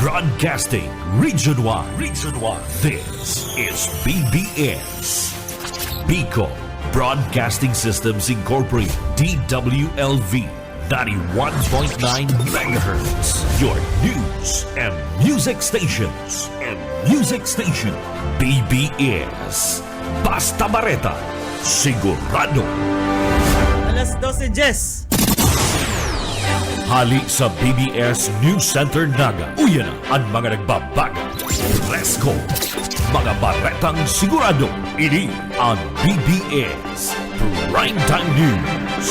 Broadcasting Region 1. Region 1. This is BBS. Bicol Broadcasting Systems Incorporated. DWLV. 91.9 megahertz. Your news and music stations. BBS. Basta Bareta. Sigurado. Alas 12:10. Hali sa BBS News Center Naga. Uyan na ang mga nagbabaga. Presko. Mga baretang sigurado. Ini ang BBS Primetime News.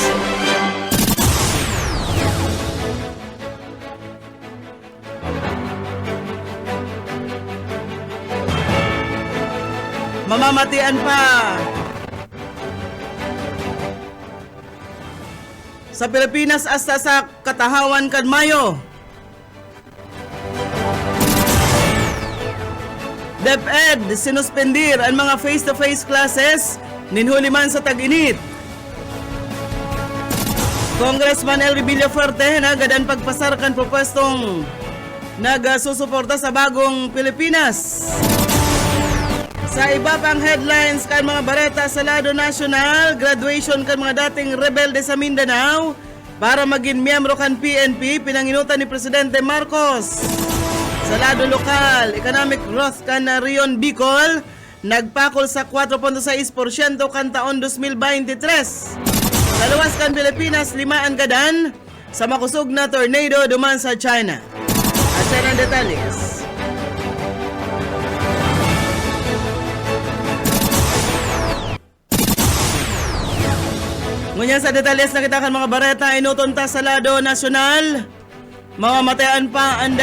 Mamamatian pa. Sa Pilipinas hasta sa katahawan kan Mayo. DepEd sinuspendir ang mga face-to-face classes ninhuli man sa tag-init. Congressman Elry Villafuerte nagadan pagpasar kan propwestong nagasusuporta sa bagong Pilipinas. Sa iba pang headlines kan mga bareta sa lado nasyonal, graduation kan mga dating rebelde sa Mindanao para maging miyembro kan PNP, pinanginutan ni Presidente Marcos. Sa lado lokal, economic growth kan Rion Bicol, nagpakol sa 4.6% kan taon 2023. Sa luwas kan Pilipinas, 5 ang gadan sa makusog na tornado duman sa China. At yan ang detalles. Ngunyan sa detalles na kita kan mga bareta, inutunta sa lado nasyonal. Mamamatayan pa ang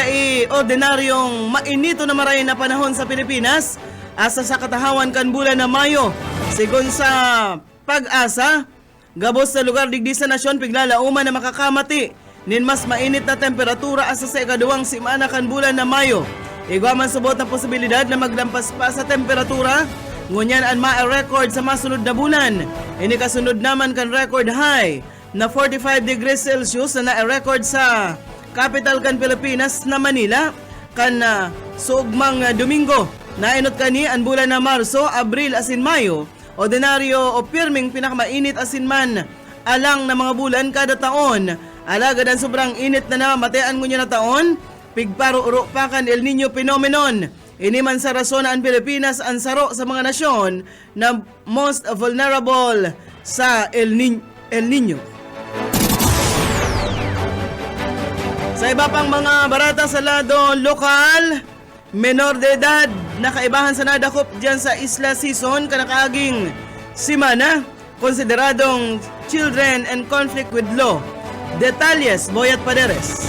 ordinaryong mainito na maray na panahon sa Pilipinas asa sa katahawan kan bulan na Mayo. Sigon sa Pag-asa, gabos sa lugar digdi sa nasyon piglalauman na makakamati nin mas mainit na temperatura asa sa ikaduwang simana kan bulan na Mayo. Igwaman subot na posibilidad na maglampas pa sa temperatura. Ngunyan ang ma-record sa masunod na bulan. Ini kasunod naman kan record high na 45 degrees Celsius na na-record sa capital kan Pilipinas na Manila kan sugmang Domingo. Nainot kani ang bulan na Marso, Abril asin Mayo. Ordinaryo o pirming pinakamainit asin man alang na mga bulan kada taon. Alagad ang sobrang init na namamatean ngunya na taon. Pigparo-uro pa kan El Niño phenomenon. Ini man sa rason ang Pilipinas ang saro sa mga nasyon na most vulnerable sa El Niño. Sa iba pang mga barata sa lado lokal, menor de edad na kaibahan sa nadakop dyan sa Isla Sison kanakaaging simana, konsideradong children and conflict with law. Detalles, Boyat Paderes.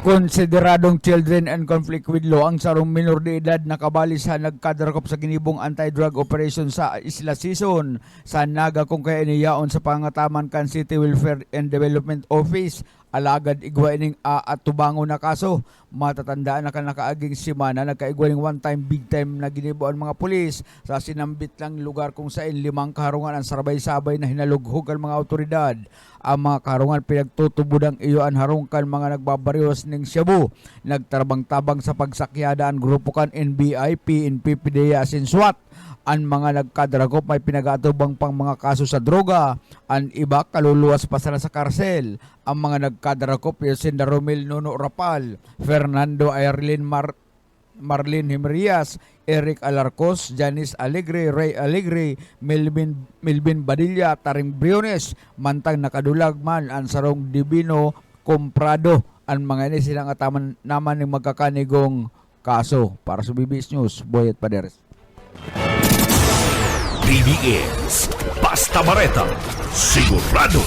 Konsideradong children and conflict with law ang sarong minor de edad na kabali sa nagkadarakop sa ginibong anti-drug operation sa Isla Sison sa Naga kung kaya iniyaon sa pangataman kan City Welfare and Development Office. Alagad igwa ining at tubango na kaso. Matatandaan na kanakaaging simana nagkaigwa ning one time big time na ginibuan mga pulis sa sinambit lang lugar kung saan 5 kaharungan ang sarabay-sabay na hinalughog ang mga otoridad. Ang mga kaharungan pinagtutubudang iyoan harungkan mga nagbabaryos ning Cebu. Nagtarabang-tabang sa pagsakyada ang grupo kan NBI, PNP, PDEA asin SWAT. Ang mga nagkadragop may pinag-atubang pang mga kaso sa droga. Ang iba kaluluwas pa sila sa karsel. Ang mga nagkadragop Yosinda Romel Nuno Rapal, Fernando Ayrlin Marlene Himrias, Eric Alarcos, Janice Alegre, Ray Alegre, Melvin Badilla, Taring Briones, mantang nakadulag man ang sarong Divino Comprado. Ang mga ini silang ataman naman ng magkakanigong kaso. Para sa BBS News, Boyet Paderes. BBS Basta Bareta. Sigurado.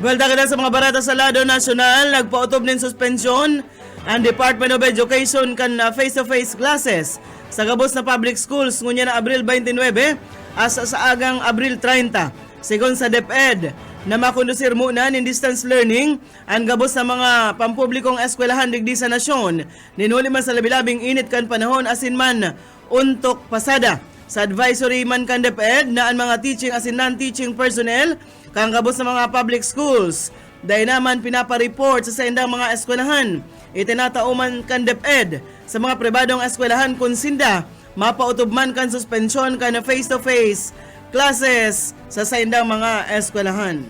Welda ka sa mga barata sa lado nasyonal, nagpautob ng suspensyon ang Department of Education kan face-to-face classes sa gabos na public schools ngunya na Abril 29 asa sa agang Abril 30. Sigon sa DepEd, na makondusir muna ng distance learning ang gabos sa mga pampublikong eskwelahan digdi sa nasyon. Ninuli man sa labilabing init kan panahon asin man untok pasada. Sa advisory man kan DepEd na ang mga teaching asin non-teaching personnel kang gabos sa mga public schools dahil naman pinapareport sa indang mga eskwelahan. Itinatauman kan DepEd sa mga pribadong eskwelahan kung sinda mapautubman kan suspensyon kan face-to-face classes sa indang mga eskwelahan.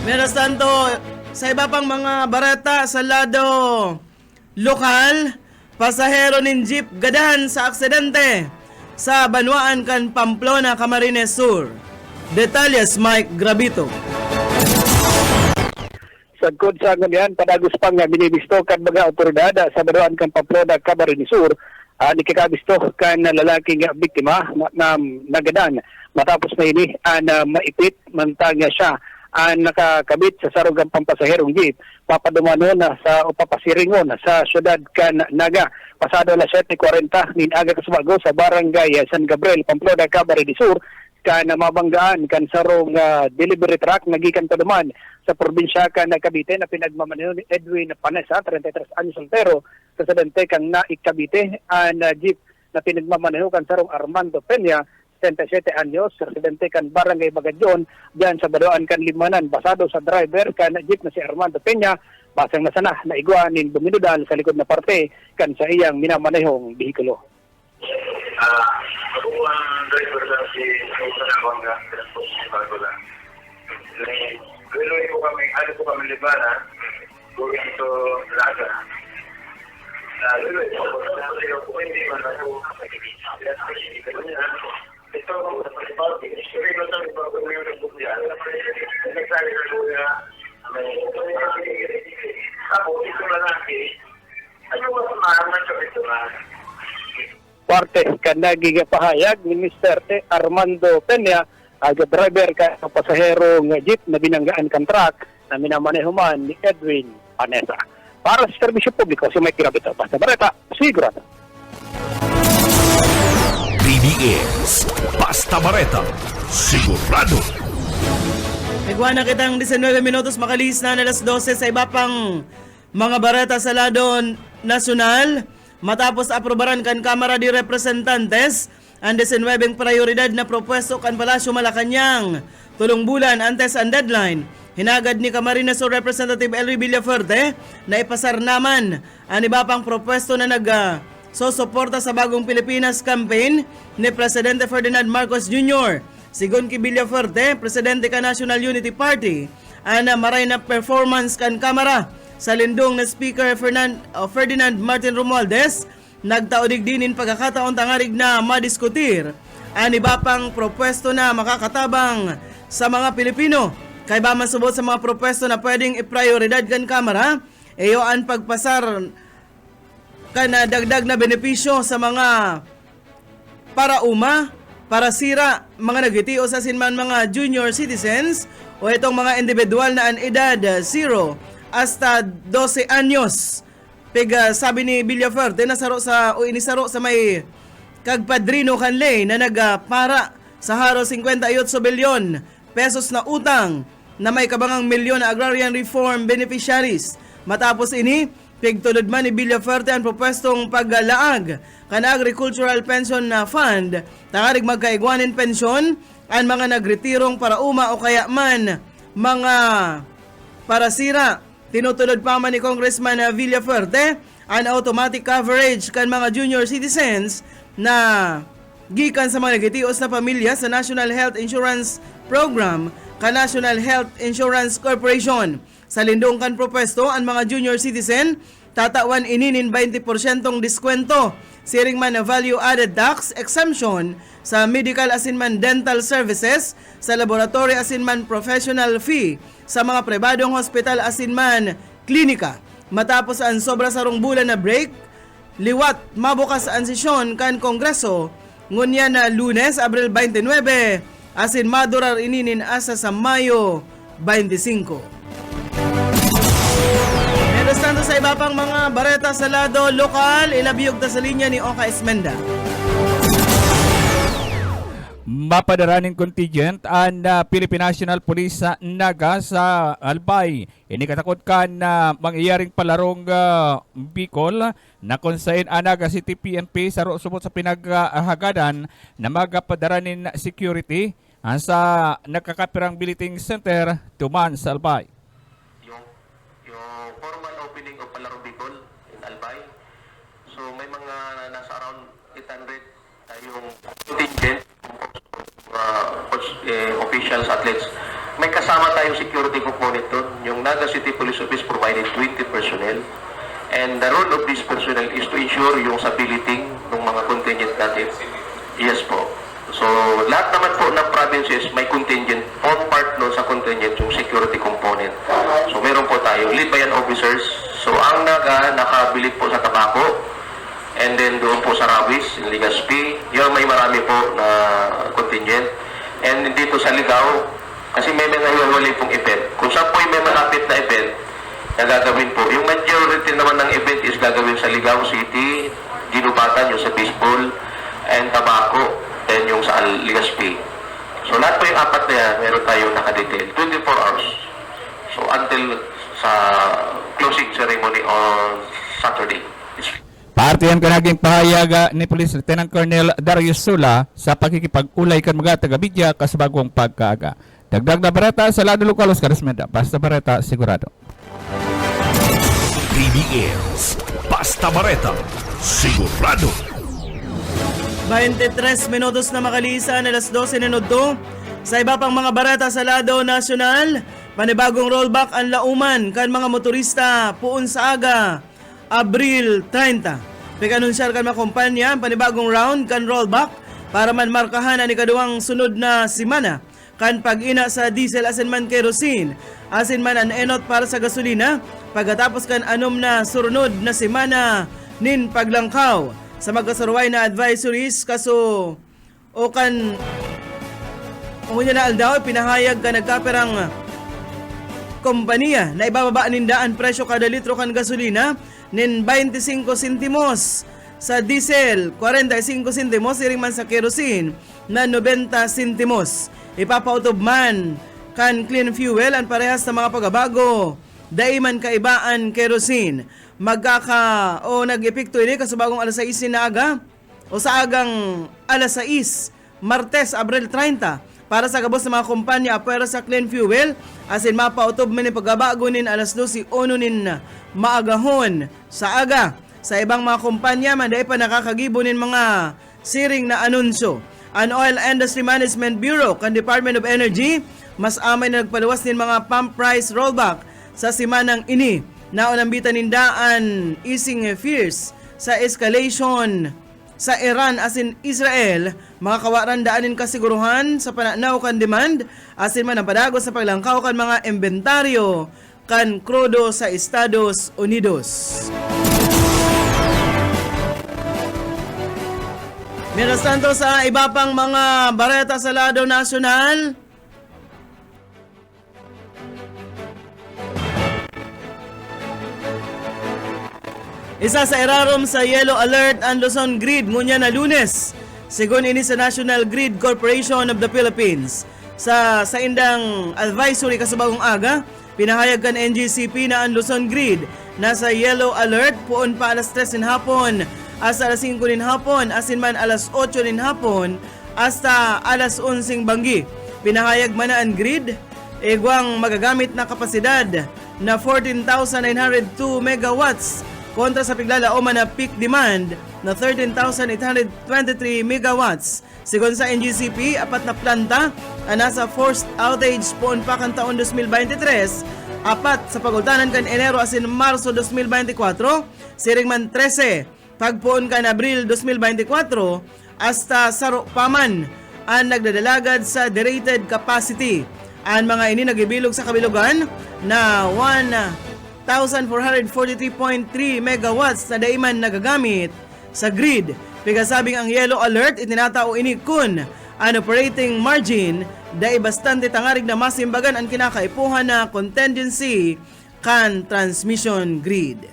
Mientras tanto, sa iba pang mga bareta sa lado lokal, pasahero ng jeep gadahan sa aksidente sa Banwaan kan Pamplona, Camarines Sur. Detalles Mike Gravito. Sagkod sa nganian, padagos pang binibisto kan mga otoridad sa Banwaan kan Pamplona, Camarines Sur, nikikabisto kan lalaking biktima na nagadan matapos na ini maipit mantang siya nakakabit sa sarugang pampasaherong jeep papadumano na sa upapasiringon sa syudad kan Naga pasado alas 7:40 nin aga kasbago sa barangay San Gabriel, Pamplona, Camarines Sur kan mabanggaan kan sarong delivery truck nagikan paduman sa probinsya kan Cavite na pinagmamaneho ni Edwin Panesa, 33 anyos soltero, sa sadante kang naikabite jeep na pinagmamaneho kan sarong Armando Peña, 77 anyos, residente kan Barangay Bagadyon, diyan sa Badoan kan Limanan, basado sa driver kan jeep na si Armando Peña, basang nasana na igwanin duminudal sa likod na parte kan sa iyang minamanehong bihikulo. Ako ang driver lang si Sanabang nga, bago lang. Luloy po kami Libana, going to Laga. Luloy po, hindi man ako ito, isuri mo sa iba kung yung nagbukyan. Nagsabi na luya, tapos ito na natin, ano mas mahaman siya ito na? Parte kan nagigapahayag ni Mr. Armando Peña, driver ka ng pasaherong jeep na binanggaan kan truck na minamanehuman ni Edwin Panesa. Para sa serbisyo publiko, si Mike Gravito, Basta Bareta, sigurado. BBS Basta Bareta, sigurado. Igwa na kitang 19 minutos makalis na alas 12 sa iba pang mga bareta sa lado nasyonal. Matapos aprobaran kan Kamara de Representantes ang 19 prioridad na propuesto kan Palasyo Malacañang. Tulong bulan antes ang deadline. Hinagad ni Camarines Sur Representative Elry Villafuerte na ipasar naman ang iba pang propuesto na sosuporta sa Bagong Pilipinas campaign ni Presidente Ferdinand Marcos Jr. Sigon ki Villafuerte, Presidente ka National Unity Party, ana maray na performance kan Kamara sa lindong na Speaker Ferdinand Martin Romualdez, nagtaodig dinin pagkakataon tangarig na madiskutir ang iba pang propuesto na makakatabang sa mga Pilipino. Kay ba masubot sa mga propuesto na pwedeng iprioridad kan Kamara, iyo ang pagpasar kana dagdag na benepisyo sa mga para sira, mga nagitiyo sa sinman mga junior citizens o itong mga individual na ang edad 0 hasta 12 anyos. Sabi ni Villafuerte na inisaro sa may kagpadrino kanlay na nagpara sa haro 58 bilyon pesos na utang na may kabangang milyon na agrarian reform beneficiaries. Matapos ini, pigtulod man ni Villafuerte ang propwestong paggalaag kan Agricultural Pension Fund, tangarig magkaigwanin pensyon ang mga nagretirong para o kaya man mga parasira. Tinutulod pa man ni Congressman Villafuerte ang automatic coverage kan mga junior citizens na gikan sa mga nagitios na pamilya sa National Health Insurance Program ka National Health Insurance Corporation. Sa lindong kan propesto, ang mga junior citizen tatawan ininin 20% diskwento siring man na value added tax exemption sa medical asinman dental services, sa laboratory asinman professional fee sa mga pribadong hospital asinman klinika. Matapos ang sobra sarong bulan na break, liwat mabukas ang sesyon kan Kongreso ngunya na Lunes, Abril 29 asin madurar ininin asa sa Mayo 25. Tanto sa iba pang mga bareta sa lado lokal, ilabiyog ta sa linya ni Oka Esmenda. Mapadaraning contingent ang Philippine National Police sa Naga sa Albay. Inikatakot ka na mangyayaring palarong Bicol na konsain Naga City PNP sa subot sa pinaghagadan na magapadaranin security sa nakakapirang Biliting Center, Tuman sa Albay. yung formal opening of Palaro Bicol in Albay. So may mga nasa around 800 tayong contingent officials, athletes. May kasama tayong security component doon. Yung Naga City Police Office provided 20 personnel. And the role of this personnel is to ensure yung stability ng mga contingent natin. Yes po. So, lahat naman po ng provinces may contingent. All part no sa contingent yung security component. So, meron po tayo lead by an officers. So, ang Naga nakabilit po sa tabako. And then doon po sa Rawis, in Legazpi. Yun may marami po na contingent. And dito sa Ligao, kasi may mga hiwalay pong event. Kung saan po may malapit na event na gagawin po. Yung majority naman ng event is gagawin sa Ligao City, Ginubatan, yung sa baseball, and Tabaco, then yung sa Legazpi. So lahat po yung apat na yan, meron tayong nakadetail. 24 hours. So until sa closing ceremony on Saturday. Parte yan kanaging pahayag ni Police Lieutenant Colonel Darius Sula sa pakikipag-ulay kan mga taga-bidya kasabagong pagkaaga. Dagdag na bareta sa lado lokalos karismenda. Basta bareta, sigurado. BBS Basta Bareta, sigurado. 23 minutos na makalisan, alas 12 minuto. Sa iba pang mga bareta sa lado nasyonal, panibagong rollback ang lauman kan mga motorista puon sa aga. Abril 30. Pag-anunsyar kan mga kumpanya, panibagong round kan rollback para man markahan ang ikaduwang sunod na simana kan pag-ina sa diesel asin man kerosene, asin man ang enot para sa gasolina, pagkatapos kan anom na surunod na simana nin paglangkaw sa magkasurway na advisories kaso o kan umunya na aldaw pinahayag ka nagkaperang kompanya na ibababa nindaan presyo kada litro kan gasolina nin 25 sentimos sa diesel, 45 sentimos iring man sa kerosene na 90 sentimos. Ipapautob man kan clean fuel ang parehas sa mga pagbabago. Daiman kaibaan kerosene. Nag-epekto ini kasabagong alas 6 na aga o sa agang alas 6 Martes, Abril 30 para sa gabos ng mga kumpanya apwera sa clean fuel asin mapautob man yung pagbabago nin alas 12 nin maagahon sa aga. Sa ibang mga kumpanya man dahil pa nakakagibo nin mga siring na anunsyo. Ang Oil Industry Management Bureau kan Department of Energy mas amay na nagpaluwas nin mga pump price rollback sa simanang ini. Naunambitan nindaan easing fears sa escalation sa Iran asin Israel, mga kawaran daanin kasiguruhan sa pananaw kan demand asin man ang padagos sa paglangkaw kan mga inventaryo kan krudo sa Estados Unidos. Mientras tanto sa iba pang mga bareta sa lado nasyonal, isa sa irarom sa yellow alert ang Luzon Grid ngunya na Lunes. Sigon ini sa National Grid Corporation of the Philippines. Sa indang advisory kasabagong aga, pinahayag kan NGCP na ang Luzon Grid nasa yellow alert puon pa alas 3 ng hapon hasta alas 5 ng hapon asin man alas 8 ng hapon hasta alas 11 banggi. Pinahayag man na ang grid igwang magagamit na kapasidad na 14,902 megawatts kontra sa piglalao man na peak demand na 13,823 megawatts. Sigon sa NGCP, apat na planta ang nasa forced outage poon pa kan taon 2023, apat sa pagultanan kan Enero asin Marso 2024, siring man 13 pagpoon kan Abril 2024 hasta saro paman ang nagdadalagad sa derated capacity. Ang mga ini nagibilog sa kabilugan na 1,443.3 megawatts na daiman nagagamit sa grid. Pigasabing ang yellow alert itinatao ini kun ang operating margin dai bastante tangarig na masimbagan ang kinakaipuhan na contingency kan transmission grid.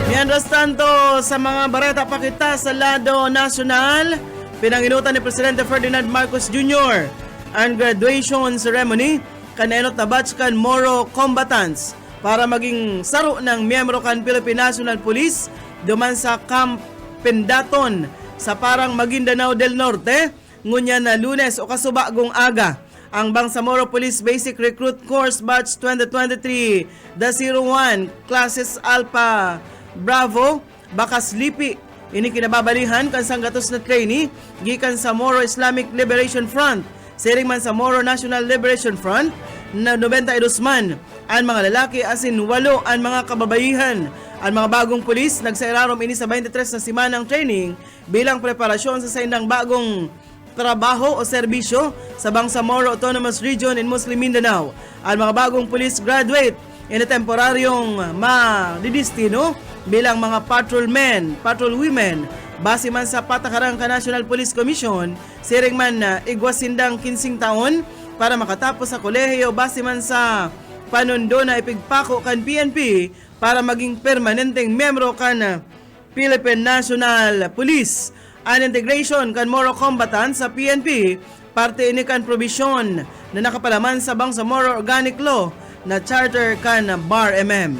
Mientras tanto, sa mga bareta pakita sa lado nasyonal, pinanginutan ni Presidente Ferdinand Marcos Jr. ang graduation ceremony kanenot na batch kan Moro combatants para maging saro ng miyembro kan Philippine National Police duman sa Camp Pendaton sa parang Maguindanao del Norte, ngunya na Lunes o kasubagong aga. Ang Bangsamoro Police Basic Recruit Course Batch 2023, the 01, Classes Alpha Bravo, Bakas Lipi, ini kinababalihan kan sanggatos na trainee, gikan sa Moro Islamic Liberation Front, siring man sa Moro National Liberation Front, na 92 man, ang mga lalaki asin 8 ang mga kababaihan. Ang mga bagong pulis nagsairarom ini sa 23 na simanang training bilang preparasyon sa saindang bagong trabaho o serbisyo sa Bangsamoro Autonomous Region in Muslim Mindanao. Ang mga bagong police graduate in temporaryong madidistino bilang mga patrolmen, patrolwomen, base man sa patakarang ka National Police Commission, siring man igwasindang 15 taon para makatapos sa kolehiyo base man sa panundo na ipigpako kan PNP para maging permanenteng membro kan Philippine National Police. An integration kan Moro combatant sa PNP, parte ini kan probisyon na nakapalaman sa Bangsamoro Organic Law na charter kan BAR-MM.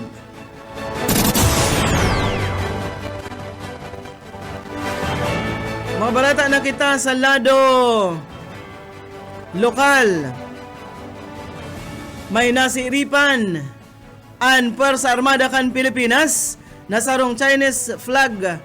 Mga balata na kita sa lado lokal. May nasiripan ang Puwersa Armada kan Pilipinas na sarong Chinese flag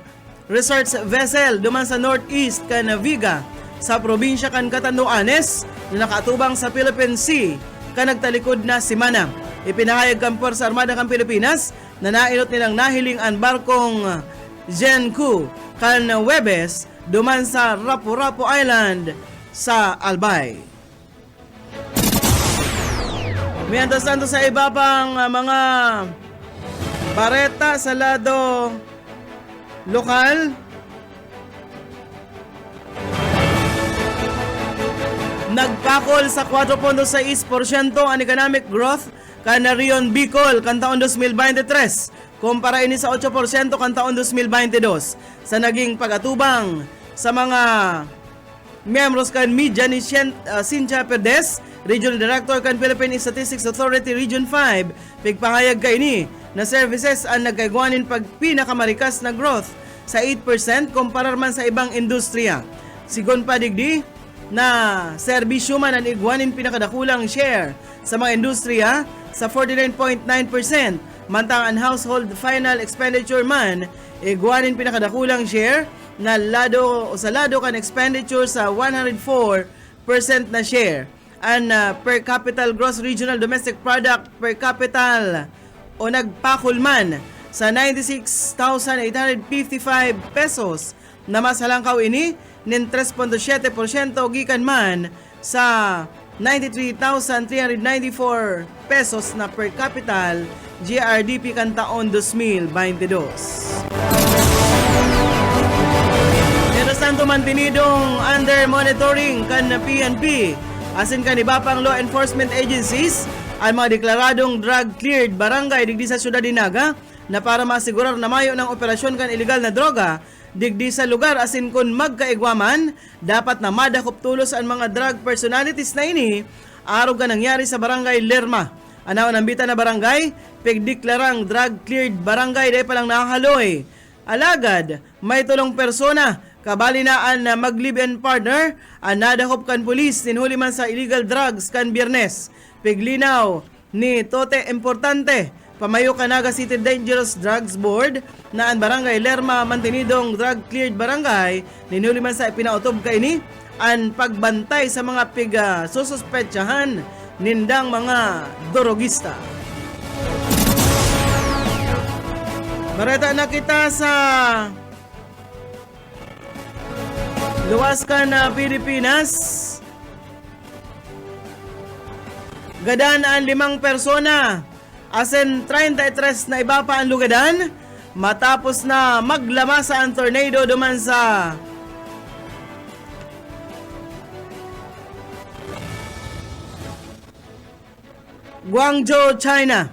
research vessel duman sa northeast kan Viga sa probinsya kan Catanduanes na nakatubang sa Philippine Sea kan nagtalikod na simana. Ipinahayag kan Puwersa Armada kan Pilipinas na nailot nilang nahiling ang barkong Genku kan Webes duman sa Rapu-Rapu Island sa Albay. Mientras tanto sa iba pang mga bareta sa lado lokal, nagpakol sa 4.6% ang economic growth kan Rion Bicol kan taon 2023 kumpara ini sa 8% kan taon 2022 sa naging pagatubang sa mga miyembros kan media ni Cynthia Perdes, Regional Director kan Philippine Statistics Authority Region 5, pigpahayag kay ni na services ang nagkaigwanin pag pinakamarikas na growth sa 8% kumpara man sa ibang industriya. Sigon pa digdi na serbisyo man ang igwanin pinakadakulang share sa mga industriya sa 49.9%, mantang ang household final expenditure man igwanin pinakadakulang share na lado o sa lado kan expenditure sa 104% na share. Ang per capita gross regional domestic product per capita o nagpakol man sa 96,855 pesos na masalangkaw ini nin 3.7% gikan man sa 93,394 pesos na per capita GRDP kan taon 2022. Mientras tanto, mantinidong under monitoring kan PNP asin kan iba pang law enforcement agencies ang mga deklaradong drug-cleared barangay digdi sa Syudad Dinaga na para masigurar na mayo ng operasyon kan illegal na droga digdi sa lugar asin kun magkaigwaman dapat na madakop tulos ang mga drug personalities na ini araw ka nangyari sa barangay Lerma. Anaw ng bita na barangay pigdeklarang drug-cleared barangay dahil palang nakahaloy. Alagad, may tulong persona kabali na ang mag-live-in partner ang nadakop kan pulis ninhuli man sa illegal drugs kan Biyernes. Piglinaw ni Tote Importante, pamayo Canaga City Dangerous Drugs Board na ang barangay Lerma mantinidong drug-cleared barangay ninhuli man sa ipinautob kay ni ang pagbantay sa mga sususpetsahan nindang mga dorogista. Bareta na kita sa luwas ka na Pilipinas. Gadan ang 5 persona asin 33 na iba pa ang lugadan matapos na maglamasa ang tornado duman sa Guangzhou, China.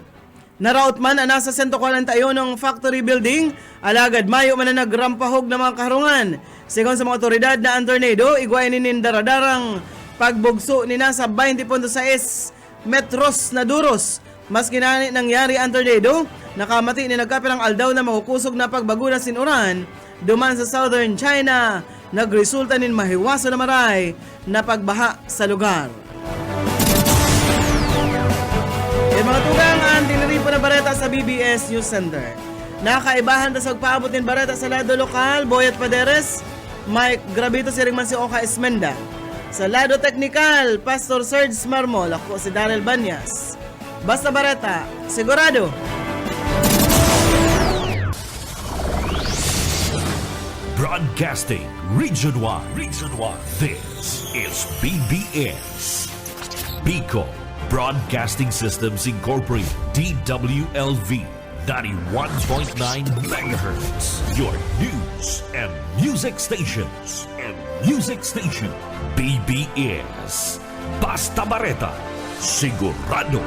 Naraot man ang nasa 141 ng factory building, alagad mayo man na nagrampahog ng mga kaharungan. Sigon sa mga otoridad na ang tornado, igwain nin daradarang pagbugso ni nasa 20.6 metros na duros. Mas kinani nangyari ang tornado, nakamati ni nagkapirang aldaw na makukusog na pagbago na sinuran duman sa southern China nagresulta nin mahiwaso na maray na pagbaha sa lugar. Mga tugang ang diniripo na bareta sa BBS News Center. Nakaibahan ta sa pagpaabot ng bareta sa lado lokal, Boyet Paderes, Mike Gravito si ringman si Oka Esmenda. Sa lado teknikal, Pastor Serge Marmol, ako si Daryl Banyas. Basta bareta, sigurado. Broadcasting Region 1. Region 1. This is BBS. Bicol Broadcasting Systems Incorporated. DWLV 91.9 megahertz. Your news and music stations. BBS. Basta Bareta. Sigurado.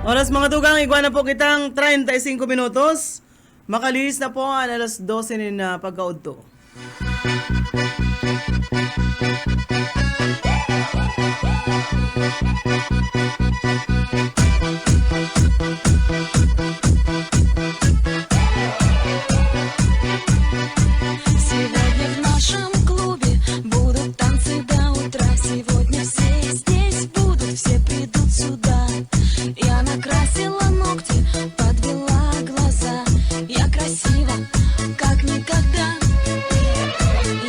Oras mga tugang, igwa na po kitang 35 minutos. Makalis na po ang alas 12 na pagkaudto. Сегодня в нашем клубе будут танцы до утра. Сегодня все здесь будут, все придут сюда. Я накрасила ногти, подвела глаза. Я красива, как никогда.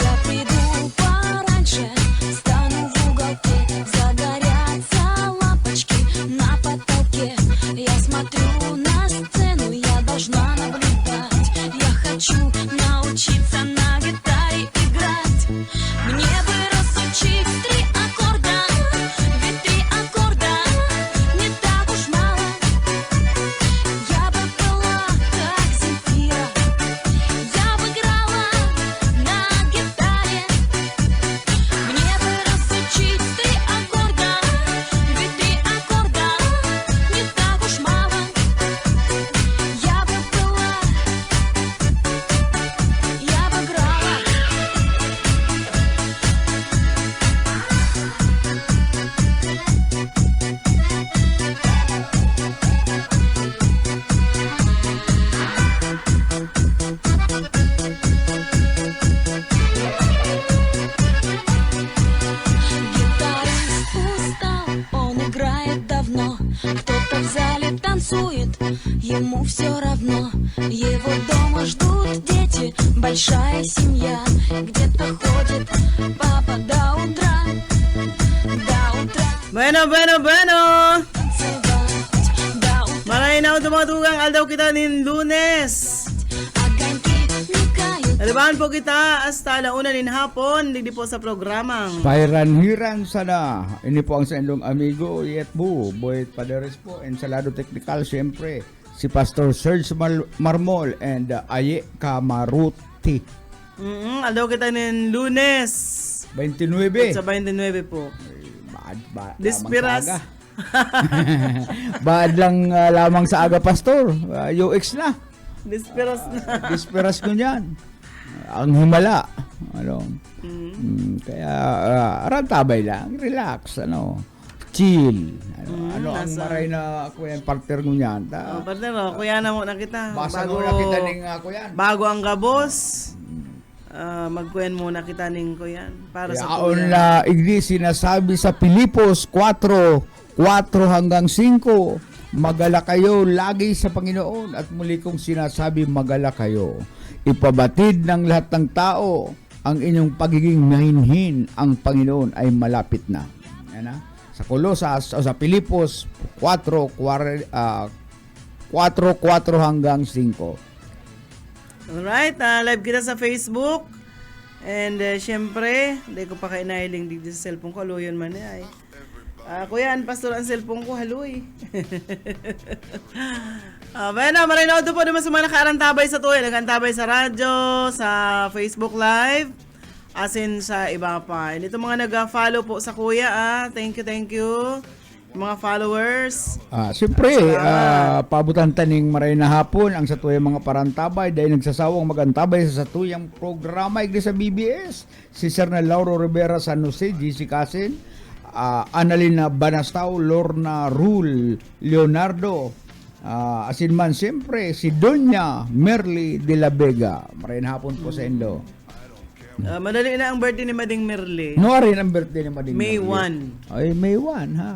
Я приду пораньше, стану в уголке. Загорятся лампочки на потолке. Я смотрю на сцену, я должна наблюдать. Я хочу научиться на гитаре играть. Мне бы разучить 3 аккорда, ведь 3 аккорда не так уж мало. Я бы была как Земфира, я бы играла на гитаре. Мне бы разучить 3 аккорда, ведь 3 аккорда не так уж мало. Я бы была, я бы играла. Гитарист устал, он играет давно. Кто-то в зале танцует, ему все равно. Его дома ждут дети, большая семья. Где-то ходит папа до утра, до утра. Bueno. Танцевать до утра. Maray na tumatugang aldaw kita nin Lunes. Огоньки мигают. Alibahan po kita hasta alauna nin hapon, hindi po sa programang. Pairan-hiran sana. Ini po ang sa inyong amigo, Yetbu, Boyet Paderes po, and sa lado technical, siyempre, si Pastor Serge Marmol and Aye Kamaruti. Aldaw kita nin Lunes. 29. Sa 29 po. Baad Despiras. Baad lang lamang sa aga, Pastor. UX na. Desperas na. Disperas ko niyan. Ang himala. Ano? Kaya rantabay lang, relax, chill. Ano ang maray na ako yan, partner ko niyan. Partner, kuya na muna kita. Basa mo na kita ning ako yan. Bago ang gabos, magkuyan muna kita ning kuyan. Para sa Yaon kuya. na iglesia sinasabi sa Pilipos 4:4 hanggang 5, magala kayo lagi sa Panginoon, at muli kong sinasabi, magala kayo. Ipabatid ng lahat ng tao ang inyong pagiging mahinhin, ang Panginoon ay malapit na. Yan na. Sa Kolosas o sa Pilipos 4:4 hanggang 5. Alright, live kita sa Facebook. And syempre, hindi ko pa kainahiling dito sa cellphone ko. Haluyon man ay. Kuya, pastor ang cellphone ko, haloy. Bueno, maray na ito po naman sa mga nakarantabay sa tuwi. Nakarantabay sa radyo, sa Facebook Live, as in sa iba pa. And ito mga nag-follow po sa kuya. Thank you. Mga followers. Siyempre, pabutan taning maray na hapon ang sa tuyang mga parantabay dahil nagsasawang magantabay sa tuyang programa Iglesia BBS. Si Sir na Lauro Rivera San Jose, GC Casin, Annalina Banastao, Lorna Rul, Leonardo, asinman siyempre si Doña Merly de la Vega. Maray na hapon po sa Indo. Madali na ang birthday ni Mading Merle. No rin ang birthday ni Mading May Merle. 1. Ay, May 1 ha.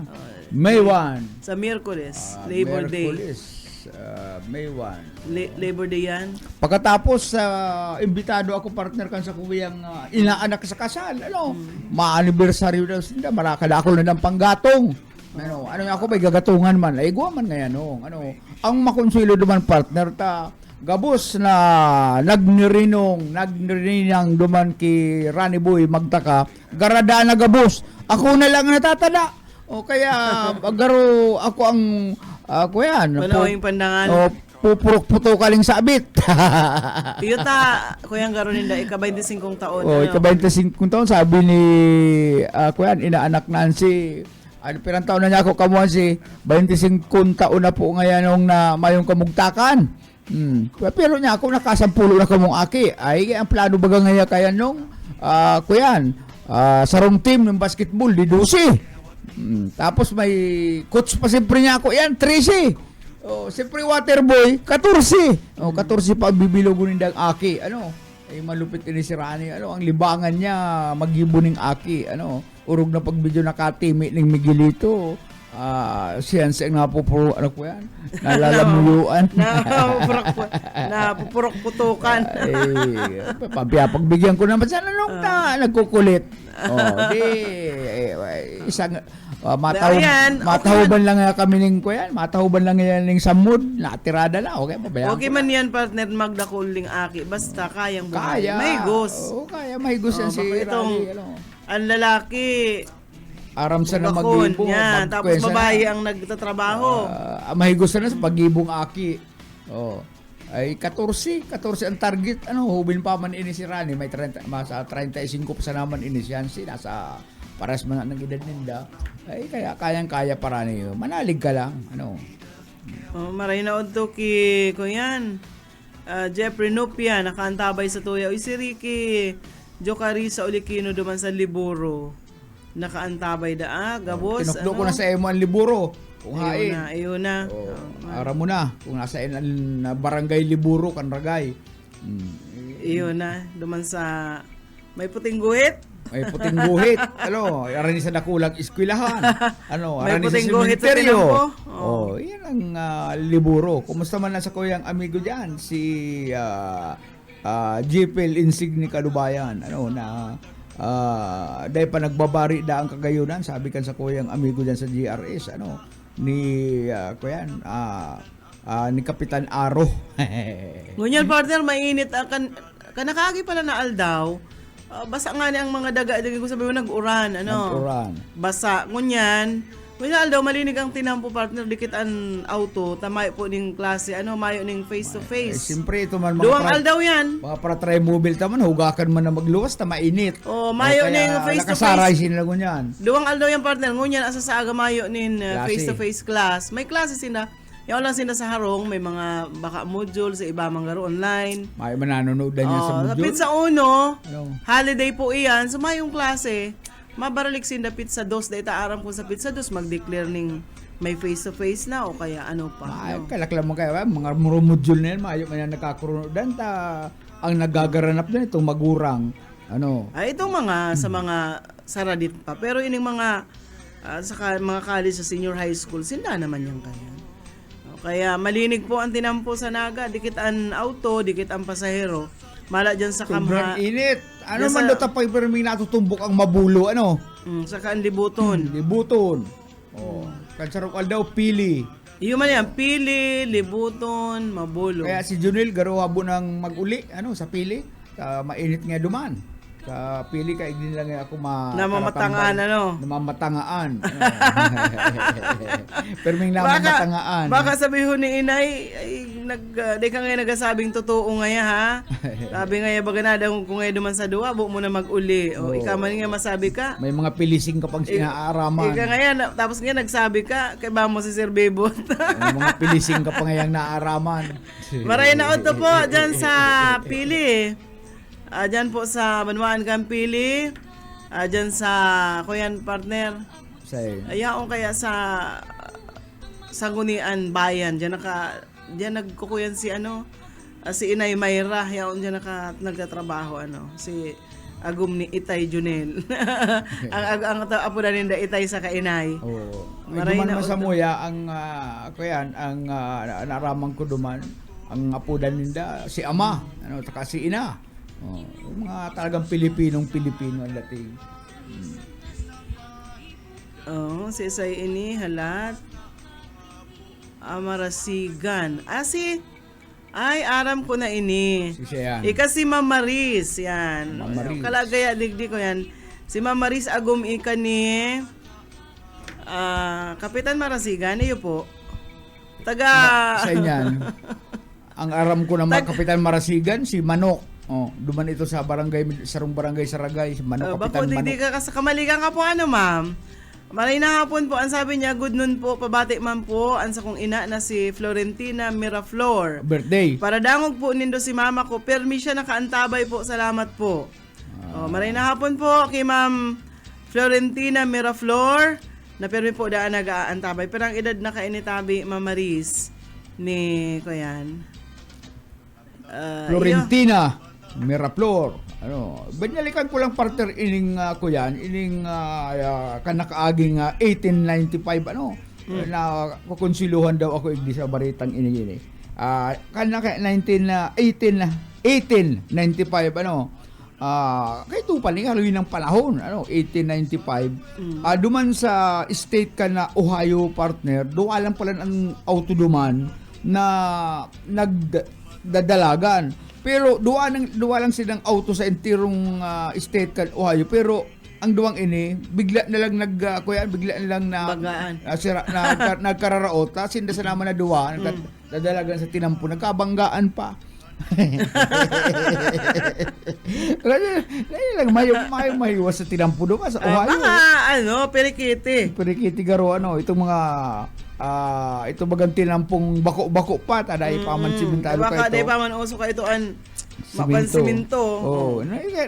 May 1. Sa Miyerkules, Labor Day. May 1. Labor Day yan. Pagkatapos imbitado ako partner kan sa kuwang inaanak sa kasal. Ano? Ma-anniversary daw sila. Marakala ako na ng panggatong. Ano ako may gagatungan man. Ay guwaman ngayon ano. Ang makonsuelo duman partner ta gabos na nagnirinang duman ki Rani Boy magtaka. Garada na gabos. Ako na lang natatala. O kaya agaro ako ang kuyan. Panawing pandangan. O pupurok puto kaling sabit. Tiyota, kuyang garo ninda, ika-25 taon. O ika-25 taon sabi ni kuyan inaanak Nancy. Ano pirang taon na niya ako kamuhan si 25 taon na po ngayon nung na mayong kamugtakan. Pero niya ako nakasampulo na kamong aki. Ay ang plano baga ngayon kaya nung kuyan sarong team ng basketball di 12. Tapos may coach pa siyempre niya ako. Yan, 13. Oh, siyempre waterboy, 14. Oh, 14 pa bibilogunin ng aki. Ano? Ay malupit ini si Rani. Ano, ang libangan niya magibuning aki. Ano? Urog na pagbidyo nakatimi ng Miguelito. Siyan ang napupuro, ano ko yan? Nalalamuyuan. Napupurok putukan. Pagbigyan ko naman sana nung nagkukulit. Isang matahuban lang kami ning ko yan. Matahuban lang yan ning samud. Natirada na. Okay, pabayaan Okay man yan, partner, magdakuling aki. Basta kayang buhay. Kaya. May gos. Kaya may gos yan si Rani. Ang lalaki, Aram sa na Bakon, mag-ibong. yan. Tapos babae ang nagtatrabaho. Mahigos na sa pag-ibong aki. Ay 14 ang target. Ano, hubin pa man ini si Rani. May 35 pa sa naman ini si Hansi. Nasa paras man ng edad ninda. Ay kaya kayang-kaya pa Rani. Manalig ka lang. Ano. Maray na odto ki kuyan. Jeffrey Nupia, nakaantabay sa tuya. Uy, si Ricky Jokari sa Ulikino duman sa Liburo. Nakaantabay da gabos. Kinuklo ko na sa emo ang liburo. Kung hain. Ayun na. Ara mo na. Kung nasa na barangay liburo kan ragay. Iyon na. Duman sa may puting guhit. May puting guhit. Ano, arani sa nakulang eskwelahan. Ano, May arani sa puting guhit sa sementeryo. tinampo. Yan ang liburo. Kumusta man na sa kuyang amigo diyan si Jipel Insigni Kalubayan. Ano na dahil pa nagbabari da ang kagayunan, sabi kan sa kuyang amigo diyan sa GRS, ano, ni kuyan ni Kapitan Aro. Ngunyan, partner, mainit kanakagi pala na aldaw. Basa nga ni ang mga daga ko sabi mo nag-uran, ano. Nag-uran. Basa ngunyan aldaw malinig ang tinampo, partner, dikit an auto tamay po ning klase, ano, mayo ning face to face. Siyempre ito man Duwang aldaw yan. Mga para try mobile taman, hugakan man na magluwas ta mainit. Mayo ning face to nakasaray face. sila ngunyan. Duwang aldaw yan, partner, ngunyan asa sa aga mayo nin Klase. face to face class. May klase sila. Yaw lang sila sa harong, may mga baka module sa iba mangaro online. May mananonood na niya sa module. Dapit sa uno, Ano? holiday po iyan, so mayong klase, mabaralik sin dapit sa dos, dahil taaram ko sa pizza dos, mag-declare ning may face-to-face na o kaya ano pa. Ay, No? kalaklam mo kayo, mga module na yan, mayo man yan nagkakurunodan ta ang nagagaranap na itong magurang. Ano? Ay, itong mga sa mga saradit pa. Pero ining mga mga college sa senior high school, sinda naman yan kaya. Kaya malinig po ang tinampo sa Naga, dikit ang auto, dikit ang pasahero. Mala dyan sa Sobrang kamha. init. Ano Yes, man daw tapay pero may natutumbok ang mabulo, ano? Sa kaanlibuton. Libuton. Kansarok daw pili. Iyo man yan, pili, libuton, mabulo. Kaya si Junel garo habo ng mag-uli, ano, sa pili. Mainit nga duman. Sa pili ka hindi lang ako Namamatangaan, ano? Namamatangaan. Pero may namamatangaan. Baka sabihin ni Inay, ay, di ka ngayon nagasabing totoo ngayon, ha? Sabi ngayon, baga na daw kung ngayon duman sa duwa, buo mo na mag-uli. O, ikaw man nga masabi ka. May mga pilising kapag sinaaraman. Ika ngayon, tapos ngayon nagsabi ka, kay ba mo si Sir Bebot? May mga pilising kapag ngayang naaraman. Maray na ito po, dyan sa pili. Dyan po sa Banwaan Kampili. Dyan sa Kuyan Partner. Ayaon kaya sa Sanggunian Bayan. Dyan nagkukuyan si ano, si Inay Mayra. Ayaon dyan nagtatrabaho, ano, si agum ni Itay Junel. ang apo na ninda Itay sa kainay. Oo. Maray Duman na masamuya ang naramang ko duman ang apudan ninda si ama taka si ina. Yung mga talagang Pilipino ang dating. Oh, si Isay ini halat. Amarasigan. Ay, aram ko na ini. Si siya yan. Ika si Ma'am Maris, yan. Ma'am Maris. Kalagaya, digdi ko yan. Si Ma'am Maris agum ika ni Kapitan Marasigan, iyo po. Sa inyan. Ang aram ko na mga Kapitan Marasigan, si Manok. Duman ito sa sarong barangay Saragay, si Manok, Kapitan Bako, digdi Manok. ka sa kamaligan ka po, ano ma'am? Maray na hapon po, ang sabi niya, good noon po, pabati ma'am po, ang sa kong ina na si Florentina Miraflor. Birthday. Para dangog po nindo si mama ko, permi siya nakaantabay po, salamat po. Maray na hapon po kay ma'am Florentina Miraflor, na permi po daan nag-aantabay. Pero ang edad na kainitabi, Ma'am Maris, ni Kuyan. Florentina Miraflor. Banyalikan ko lang partner ining kuyan, ining kanakaaging 1895 na kukonsiluhan daw ako igdi sa baritang ini. Kanaka 1895 kay tupan ni haluin ng panahon 1895 duman sa state ka na Ohio partner duwa lang pala ang auto duman na nagdadalagan. Pero duwa lang silang auto sa entirong state kan Ohio. Pero ang duwang ini bigla na lang bigla na lang na Bagaan. nagkararaot. Sinda sa naman na duwa nagdadalagan sa tinampo, nagkabanggaan pa. lang mahiwas sa tinampo doon sa Ohio. Mga perikiti. Perikiti garo itong mga ito bagang tinampong bako-bako pa taday paman simentado ka Baka ito. day paman uso ka ito an mapansiminto.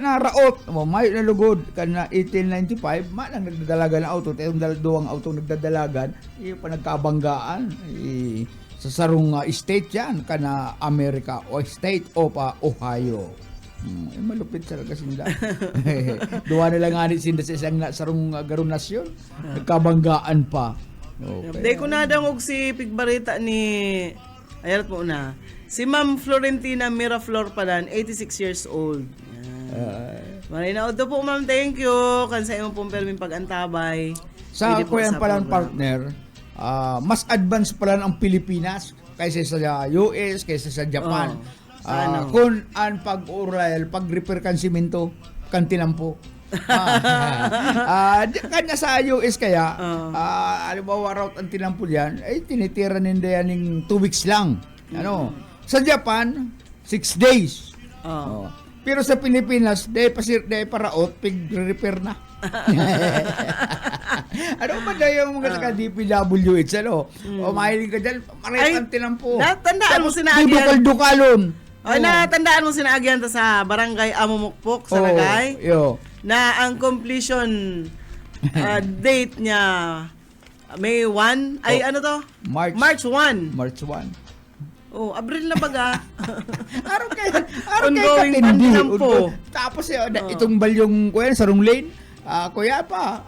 Naraot mayo na lugod kana 1895 man ang nagdadalagan na auto tayong duwang auto nagdadalagan pa nagkabanggaan sa sarong state yan kana America o state o pa Ohio. Malupit talaga sinda. Duwa na lang ani sinda sa isang sarong garong nasyon nagkabanggaan pa. Okay. Day ko na dangog si Pigbarita ni ayat mo na. Si Ma'am Florentina Miraflor palan, 86 years old. Maray na po ma'am, thank you. Kan sa imong pong perming pag-antabay. Sa Pwede po kuyan sa palang program. partner, mas advanced pala ang Pilipinas kaysa sa US, kaysa sa Japan. Kung ang pag-oral, pag-repair kan simento, kan tinampo. Kanya sa US kaya, halimbawa route ang tinampol yan, ay tinitira ninda yan ng 2 weeks lang. Sa Japan, 6 days. Pero sa Pilipinas, dahil paraot, pig-repair na. Ano ba na yung mga taga-DPWH, O mahiling ka dyan, maray ang tinampo. Tandaan mo Dukal-dukalon. natandaan mo sinaagyan ta sa barangay Amumukpok sa Lagay. Na ang completion date niya May 1 ay ano to? March 1. March 1. Oh, Abril na baga. Araw kay Ongoing katindi. pantinampo. Tapos itong balyong kuya sarong lane, kuya pa,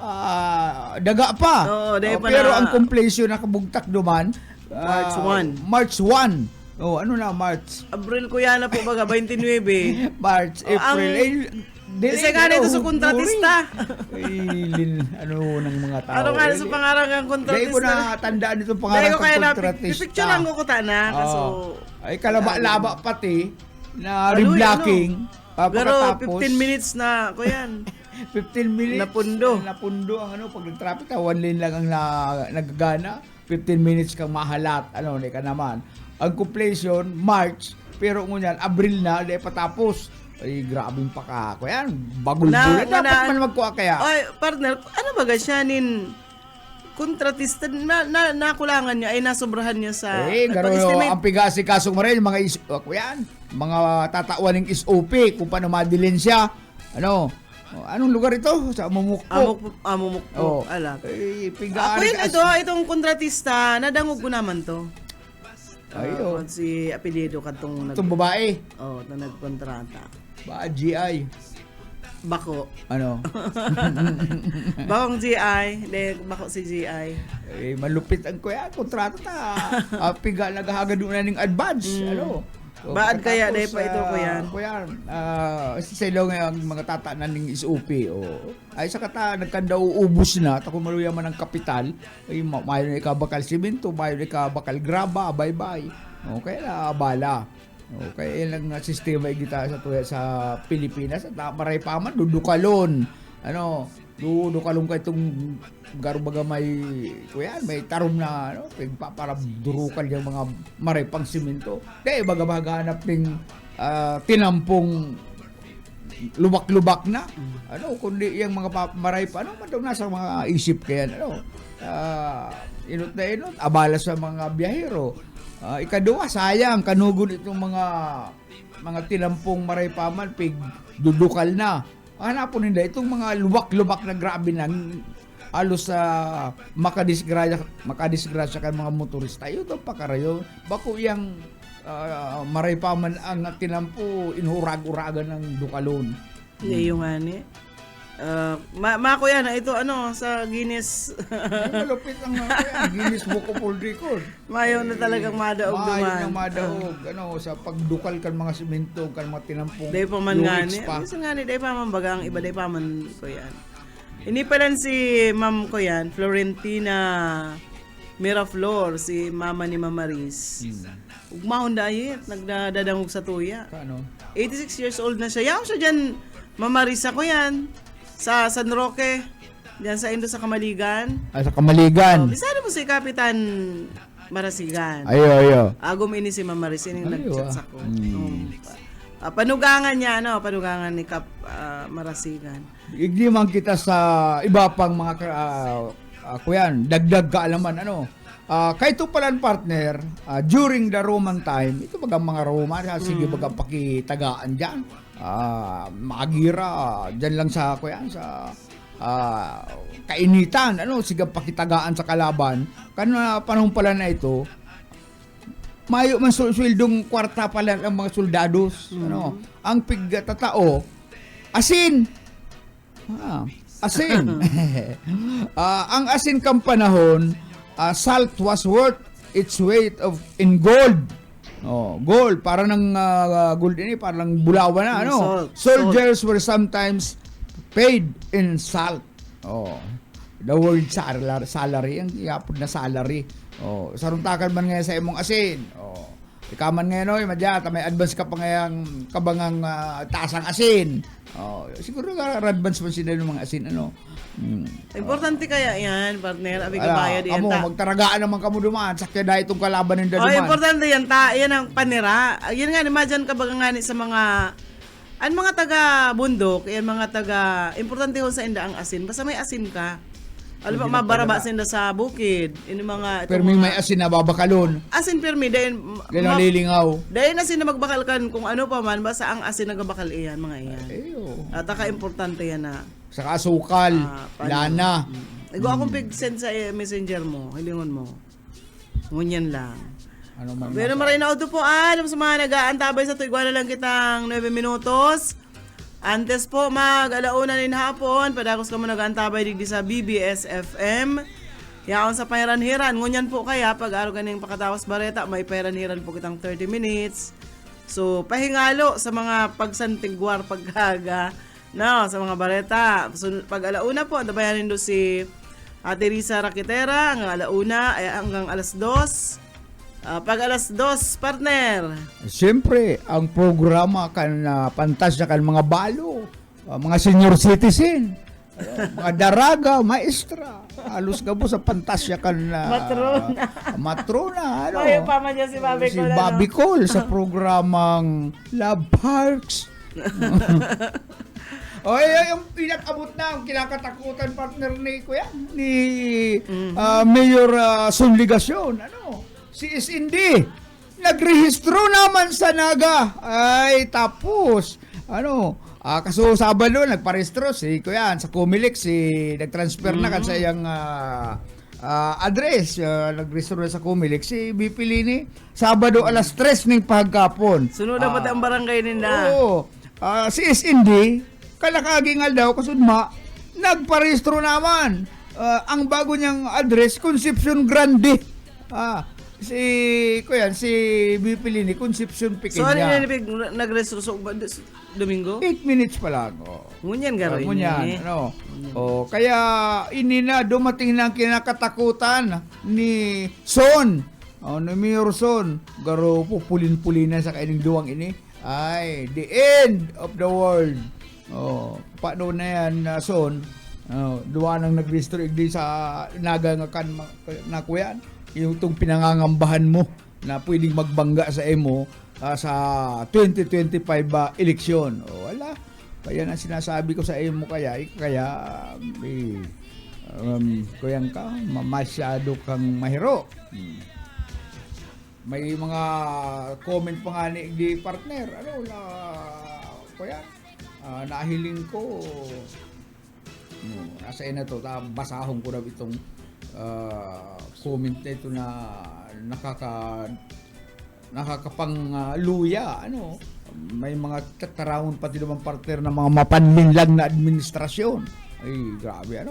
daga pa. Oo, dahi pa pero na- ang completion nakabugtak duman March 1. March 1. Ano na March? Abril ko yan na po baga 29. March, April. Kasi nga nito sa kontratista. Ano ng mga tao. Ano nga sa pangarang ang kontratista? Dahil ko na tandaan itong pangarang Dahil ko kaya na, kontratista. pipicture lang ko ta na. Kaso, Ay kalaba-laba pati na Aluy, reblocking. pero 15 minutes na ko yan. 15 minutes. Napundo. Napundo ang pag nag-traffic, 1 lane lang ang nagagana. 15 minutes kang mahalat. Hindi ka naman. Ang completion, March, pero ngunyan, Abril na, dahil patapos. Ay, grabing paka. Kaya, bagul-bulan. Dapat man magkuha kaya. Ay, partner, ano ba siya kontratista nakulangan niya ay nasobrahan niya sa Garo pag-estimate. ang pigasi kasong marin, mga mga tatawan ng SOP, kung paano madilin siya. Anong lugar ito? Sa Amumukpo. Amumukpo. Alam. Pigaan. Itong kontratista, nadangog ko naman to. Si apelyido katong Itong babae. na nagkontrata. GI. Bako. Ano? Bakong GI. Hindi, bako si GI. Eh, malupit ang kuya, kontrata ta. Piga naghahagad na ng advance. Ano? So, Baad kaya, pagkatapos, dahil pa ito, kuyan. Kuyan, sila ngayon mga tatanan ng SOP. Ay, sa kata, nagkanda uubos na, tako maluya man ng kapital, ay, mayo na ikabakal simento, mayo na ikabakal graba, bye-bye. Okay na, bala. Okay, ilang sistema kita sa tuya sa Pilipinas at maray pa man dudukalon. Ano, dudukalon ka itong garubaga may kuya, may tarom na ano, para durukal yung mga maray pang simento. Dahil baga maghanap ng tinampong lubak-lubak na. Ano, kundi yung mga maray pa ano, man daw nasa mga isip kaya ano. Inot na inot, abala sa mga biyahero. Ikaduwa, sayang, kanugod itong mga tinampong maray paman, pig dudukal na. Hanapon nila itong mga lubak-lubak na grabe na halos sa makadisgrasya kan mga motorista. Ito pa karayo. Bako yung maray paman ang tinampo inhurag-uragan ng dukalon. Hindi yung ani. Mako yan, ito ano, sa Guinness. Malupit ang Guinness Book of World Record. Mayo na talagang madaog Maayon duman. na madaog. Ano, sa pagdukal kan mga simento, kan mga tinampong Day pa man lyrics ngani. pa. Bisa ngani, day pa man baga ang iba, day pa man ko yan. Inipalan si ma'am ko yan, Florentina Miraflor, si mama ni Mama Riz. Ugmahon dahil, nagdadangog sa tuya. Ano? 86 years old na siya. Yaw siya dyan, Mama Riz ako yan. Sa San Roque, diyan sa Indo sa Kamaligan. Sa Kamaligan. Bisado mo si Kapitan Marasigan. Ayo. Agom ini si Mama Riz, ini nag-chat sa ko. Mm. Panugangan niya, no? Panugangan ni Marasigan. Igdi man kita sa iba pang mga kuyan, dagdag kaalaman ano. Kahit palan partner, during the Roman time, ito bagang mga Roman, sige bagang pakitagaan dyan. Maagira, dyan lang sa kuyan, sa kainitan, ano, sige pakitagaan sa kalaban. Kano panahon pala na ito, mayo man swildong kwarta pala ng mga soldados. Ano, ang pigtatao, asin. Asin. Ang asin kang panahon, salt was worth its weight in gold. Gold para ng gold ini parang bulawan na ano. Soldiers were sometimes paid in salt. The word salary, ang yapod na salary. Saruntakan man ngayon sa imong asin. Ikaman ngayon, madya, may advance ka pa ngayang kabangang tasang asin. Siguro advance man sila ng mga asin, ano. Importante kaya yan, partner. Abi kabayad yan. Magtaragaan naman kamo dumaan. Sakya dahil itong kalaban ng daluman. Importante yan. Yan ang panira. Yan nga, imagine ka baga nga sa mga mga taga-bundok, yan mga importante ho sa inda ang asin. Basta may asin ka. Alam mo, mabaraba sinda sa bukid. Ini mga... Permi may asin na babakalon. Asin permi, dahil... Ganang lilingaw. Dahil asin na magbakal kan kung ano pa man, basta ang asin na gabakal iyan, mga iyan. At importante yan na. Saka asukal, lana. Igo akong pig-send sa messenger mo, hilingon mo. Ngunyan lang. Ano man. Pero maray na auto po, alam sa mga nag-aantabay sa tuigwa na lang kitang 9 minutos. Antes po, mag-alauna nin hapon, padagos ka mo nag-aantabay digdi sa BBS FM. Yaon sa pairanhiran, ngunyan po kaya, pag-araw kaning pakatawas bareta, may pairanhiran po kitang 30 minutes. So, pahingalo sa mga pagsantigwar, pagkaga, no, sa mga bareta. So, pag-alauna po, antabayanin do si Ate Risa Raquetera, ang alauna ay hanggang alas 2. Pag alas 2, partner. Siyempre, ang programa kan pantasya kan mga balo, mga senior citizen, mga daraga, maestra. Halos gabo sa pantasya kan matrona. Ano? Ayaw pa man niya si Bobby Cole. Si Bobby Cole sa programang Love Parks. Yung pinakabot na ang kinakatakutan partner ni Kuya, ni Mayor Sunligacion. Ano? Si SND, nagrehistro naman sa Naga. Ay, tapos, kaso Sabado, nagparehistro si Kuya, sa Comelec, nagtransfer na kan sa iyang address. Nagrehistro na sa Comelec, si BP Lini, Sabado alas 3 ng pagkapon. Sunod na pati ang barangay ninda. Oo. Si SND, kalakagingal daw kasudma nagparehistro naman. Ang bago niyang address Concepcion Grande. Si Bipilini Concepcion So ano Pequeña. yung nag-restro sa Domingo? 8 minutes pa lang. Ngunyan garo Ngunyan, ano. Kaya ini na dumating na ang kinakatakutan ni Son. Ni Mayor Son. Garo pupulin-pulinan sa kaining duwang ini. Ay, the end of the world. Paano na yan, Son? Duwa nang nag-restore igdi sa naga nga kan na kuyan. Yung itong pinangangambahan mo na pwedeng magbangga sa emo sa 2025 eleksyon. Wala. Kaya na sinasabi ko sa emo kaya kuyang ka, masyado kang mahiro. May mga comment pa nga ni partner. Kuya, nahiling ko nasa ina to, basahon ko na itong comment na ito na nakakapangluya. May mga katarawon pati naman partner ng mga mapanlinlang na administrasyon. Ay, grabe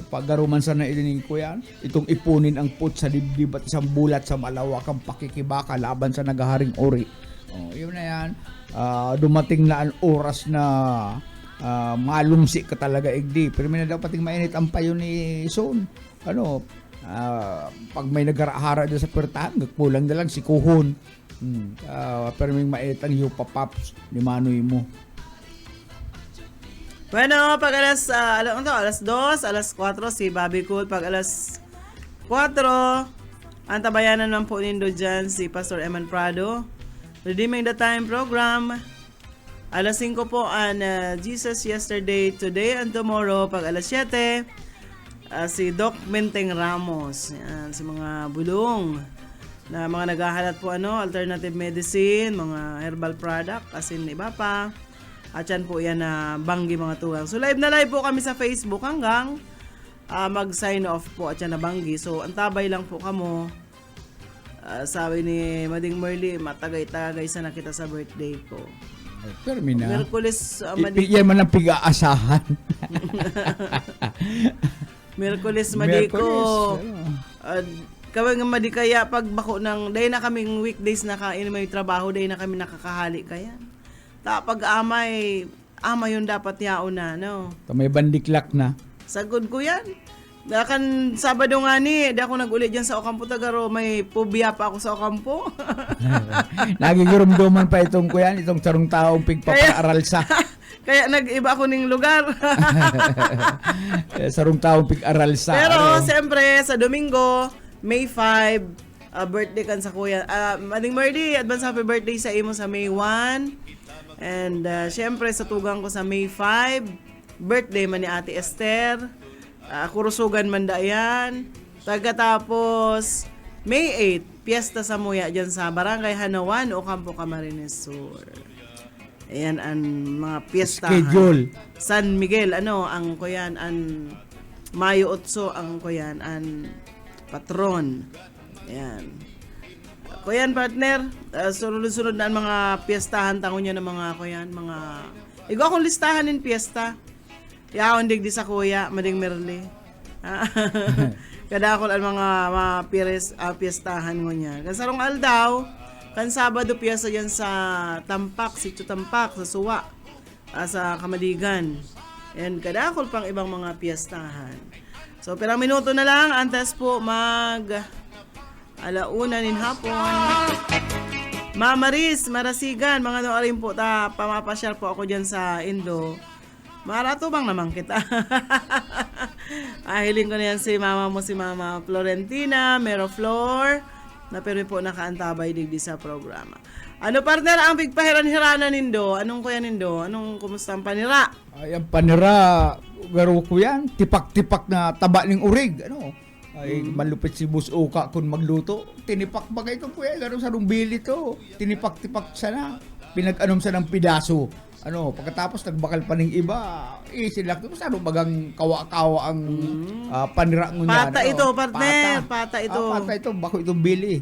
paggaruman sana ilining ko yan, itong ipunin ang put sa dibdib at isang bulat sa malawakang pakikibaka laban sa nagaharing ori. Yun na yan. Dumating na ang oras na malumsi ka talaga igdi. Pero may na daw pating mainit ang payo ni Son. Pag may nagarahara doon sa puwertahan, kulang na lang si Kuhon. Pero may mainit ang yupapaps ni Manoy mo. Bueno, pag alas 2, alas 4 si Bobby Cool. Pag alas 4, ang tabayanan naman po nindo dyan si Pastor Eman Prado. Redeeming the Time program. Alas 5 po ang Jesus Yesterday, Today and Tomorrow. Pag alas 7, si Doc Menteng Ramos. Yan, si mga bulong na mga naghahalat po alternative medicine, mga herbal product, asin iba pa. At yan po yan na banggi mga tuwang. So live na live po kami sa Facebook hanggang mag-sign off po at yan na banggi. So antabay lang po kamo. Sabi ni Mading Merly, matagay-tagay sana kita sa birthday ko. Pero mina, Merkulis, yan man ang pig-aasahan. Merkulis Madiko. Kawang madikaya pag bako ng day na kaming weekdays na kain may trabaho, day na kami nakakahali kaya. Pag amay yun dapat yaon na, May bandiklak na. Sagod ko yan. Dakan Sabado nga ni, di ako nag-ulit dyan sa Ocampo Tagaro, may pubya pa ako sa Ocampo. Nagigurumduman pa itong itong sarong taong pigpapaaral sa. Kaya nag-iba ako ng lugar. Sarong taong pig-aral sa. Pero siyempre sa Domingo, May 5, birthday kan sa kuya. Mading Merdy, advance happy birthday sa imo sa May 1. And siyempre sa tugang ko sa May 5, birthday man ni Ate Esther. Kurusugan man dayan. Tapos May 8, piyesta sa Muya dyan sa Barangay Hanawan, Ocampo, Camarines Sur. Ayan ang mga piyestahan. Schedule. San Miguel, ang kuyan, ang Mayo 8, ang kuyan, ang patron. Ayan. Kuyan partner, sunod-sunod na ang mga piyestahan, tango niya ng mga kuyan, mga... Igo akong listahan ng piyesta. Yaon digdi sa kuya, Mading Merly. Kada ako ang mga piyestahan mo niya. Kan sarong aldaw, kan Sabado piyesta yan sa Tampak, Sitio Tampak, sa Suwa, sa Kamaligan. And kada ako pang ibang mga piyestahan. So, pirang minuto na lang, antes po alauna nin hapon. Maris, Marasigan, mga noorin po, pamapasyal po ako dyan sa Indo. Marato bang naman kita? Hiling ko na yan si mama mo, si Mama Florentina, Mero Flor, na pero po nakaantabay digdi sa programa. Partner, ang pigpahiran-hiranan nindo? Anong kuya nindo? Anong kumusta ang panira? Ay, ang panira, garo ko yan, tipak-tipak na taba ng urig. Ay, malupit si Bus Oka kung magluto. Tinipak ba kayo po yan? Garo sa rumbili to. Tinipak-tipak sana. Pinag-anom sa ng pidaso. Pagkatapos nagbakal pa ng iba, silak ito, saan bagang kawa-kawa ang panira mo niya. Pata ito, partner. Pata ito. Pata ito, bako itong bili.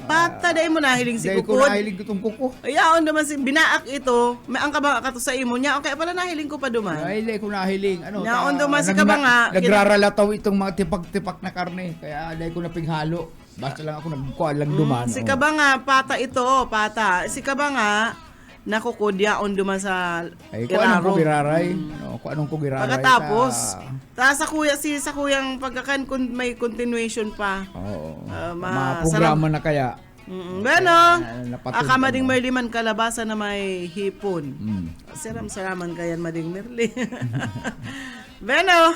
Pata dahil mo nahiling si Dahil ko Kukod. nahiling ko itong kuko. Ayaw naman si binaak ito. May ang kabang akato sa imo niya. Okay pala nahiling ko pa duman. Ay, ko nahiling. Ano, Naon duman si kabanga. Nagraralataw itong mga tipak-tipak na karne. Kaya dahil ko napighalo. Basta lang ako nagkuha lang duman. Si oh. kabanga pata ito, pata. Si kabanga nakukudyaon duman sa Ay, kung anong iraro. kugiraray. Ano, kung anong kugiraray. Pagkatapos, sa kuyang pagkakan may continuation pa. Oo. Ma- Mga programa na kaya. Bueno, napatid aka ka mading mo. Merli man kalabasa na may hipon. Mm. Salaman kayan mading Merli. Bueno,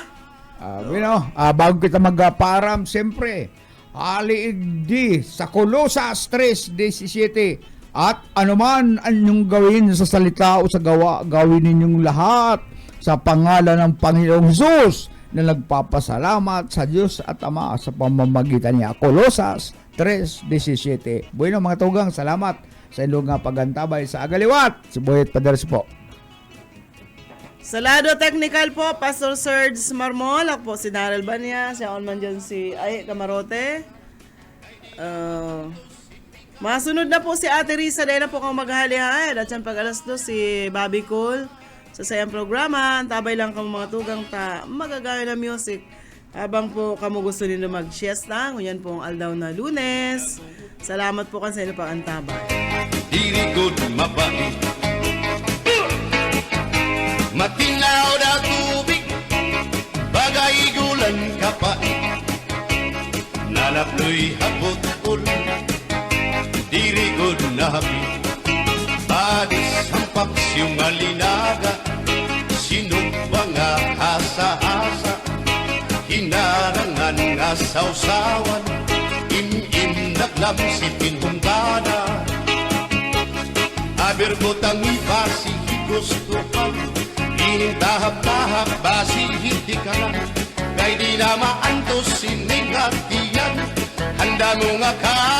Bago kita magparam, siyempre, haliigdi sa Colosas 3:17. At anuman anyong gawin sa salita o sa gawa, gawin ninyong lahat sa pangalan ng Panginoong Hesus na nagpapasalamat sa Diyos at Ama sa pamamagitan niya. Colosas 3:17. Bueno mga tugang, salamat sa inyong nga pagantabay sa Agaliwat. Si Boyet Paderes po. Salado Technical po, Pastor Serge Marmol. Ako po si Daryl Banya. Siya on man dyan si Ay Camarote. Masunod na po si Ate Risa. Dahil na po kang maghalihan. At yan pag alas 2 si Bobby Cole. Sa sayang programa. Tabay lang kamo mga tugang ta magagaya na music. Habang po kamo gusto nila mag-siesta. Ngunyan po ang aldaw na Lunes. Salamat po kan sa inyo pang antabay. Dirigod mabait matinaw na tubig bagay gulan kapait nalaploy hapot ulan dirigod na hapit adis ang paksyong alinaga sinugba nga asa-asa hinarangan nga sausawan im-im naglamsitin hunggana aberbotang ibasi higustuhan inintahap-tahap basi hindi ka lang kay di na maantos siningatiyan handa mo nga ka